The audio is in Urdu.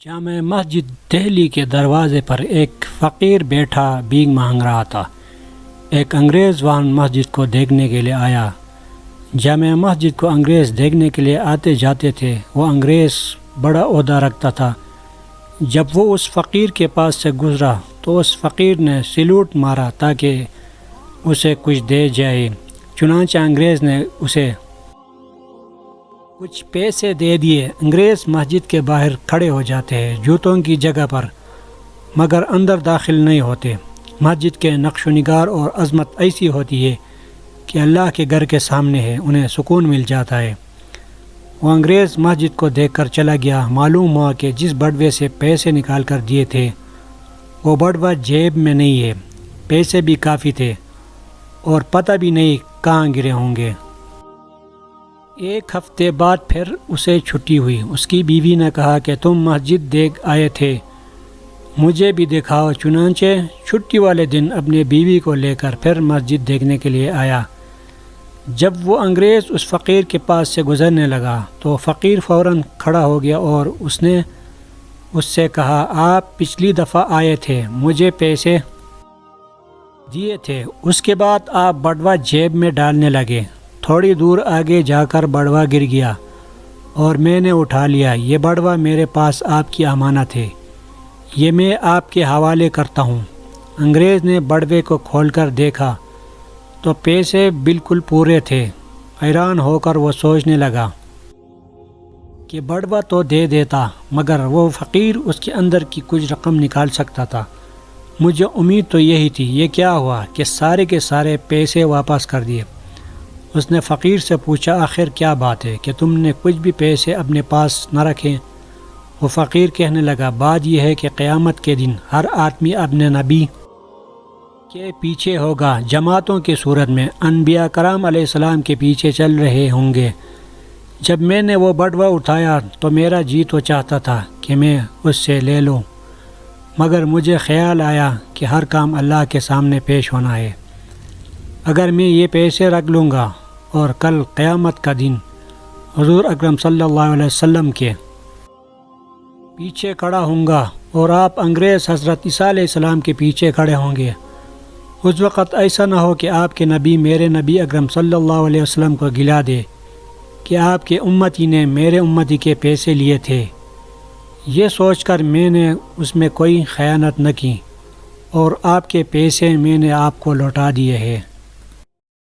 جامع مسجد دہلی کے دروازے پر ایک فقیر بیٹھا بھیک مانگ رہا تھا۔ ایک انگریز وہاں مسجد کو دیکھنے کے لیے آیا۔ جامع مسجد کو انگریز دیکھنے کے لیے آتے جاتے تھے۔ وہ انگریز بڑا عہدہ رکھتا تھا۔ جب وہ اس فقیر کے پاس سے گزرا تو اس فقیر نے سلوٹ مارا تاکہ اسے کچھ دے جائے۔ چنانچہ انگریز نے اسے کچھ پیسے دے دیے۔ انگریز مسجد کے باہر کھڑے ہو جاتے ہیں جوتوں کی جگہ پر، مگر اندر داخل نہیں ہوتے۔ مسجد کے نقش و نگار اور عظمت ایسی ہوتی ہے کہ اللہ کے گھر کے سامنے ہے، انہیں سکون مل جاتا ہے۔ وہ انگریز مسجد کو دیکھ کر چلا گیا۔ معلوم ہوا کہ جس بڑوے سے پیسے نکال کر دیے تھے وہ بڑوا جیب میں نہیں ہے۔ پیسے بھی کافی تھے اور پتہ بھی نہیں کہاں گرے ہوں گے۔ ایک ہفتے بعد پھر اسے چھٹی ہوئی۔ اس کی بیوی نے کہا کہ تم مسجد دیکھ آئے تھے، مجھے بھی دکھاؤ۔ چنانچہ چھٹی والے دن اپنے بیوی کو لے کر پھر مسجد دیکھنے کے لیے آیا۔ جب وہ انگریز اس فقیر کے پاس سے گزرنے لگا تو فقیر فوراً کھڑا ہو گیا اور اس نے اس سے کہا، آپ پچھلی دفعہ آئے تھے، مجھے پیسے دیے تھے، اس کے بعد آپ بڑوا جیب میں ڈالنے لگے۔ تھوڑی دور آگے جا کر بڑوا گر گیا اور میں نے اٹھا لیا۔ یہ بڑوا میرے پاس آپ کی امانت ہے، یہ میں آپ کے حوالے کرتا ہوں۔ انگریز نے بڑوے کو کھول کر دیکھا تو پیسے بالکل پورے تھے۔ حیران ہو کر وہ سوچنے لگا کہ بڑوا تو دے دیتا، مگر وہ فقیر اس کے اندر کی کچھ رقم نکال سکتا تھا۔ مجھے امید تو یہی تھی، یہ کیا ہوا کہ سارے کے سارے پیسے واپس کر دیے۔ اس نے فقیر سے پوچھا، آخر کیا بات ہے کہ تم نے کچھ بھی پیسے اپنے پاس نہ رکھے؟ وہ فقیر کہنے لگا، بات یہ ہے کہ قیامت کے دن ہر آدمی اپنے نبی کے پیچھے ہوگا، جماعتوں کی صورت میں انبیاء کرام علیہ السلام کے پیچھے چل رہے ہوں گے۔ جب میں نے وہ بڑوا اٹھایا تو میرا جی تو چاہتا تھا کہ میں اس سے لے لوں، مگر مجھے خیال آیا کہ ہر کام اللہ کے سامنے پیش ہونا ہے۔ اگر میں یہ پیسے رکھ لوں گا اور کل قیامت کا دن حضور اکرم صلی اللہ علیہ وسلم کے پیچھے کھڑا ہوں گا اور آپ انگریز حضرت عیسیٰ علیہ السلام کے پیچھے کھڑے ہوں گے، اس وقت ایسا نہ ہو کہ آپ کے نبی میرے نبی اکرم صلی اللہ علیہ وسلم کو گلا دے کہ آپ کے امتی نے میرے امتی کے پیسے لیے تھے۔ یہ سوچ کر میں نے اس میں کوئی خیانت نہ کی اور آپ کے پیسے میں نے آپ کو لوٹا دیے ہیں۔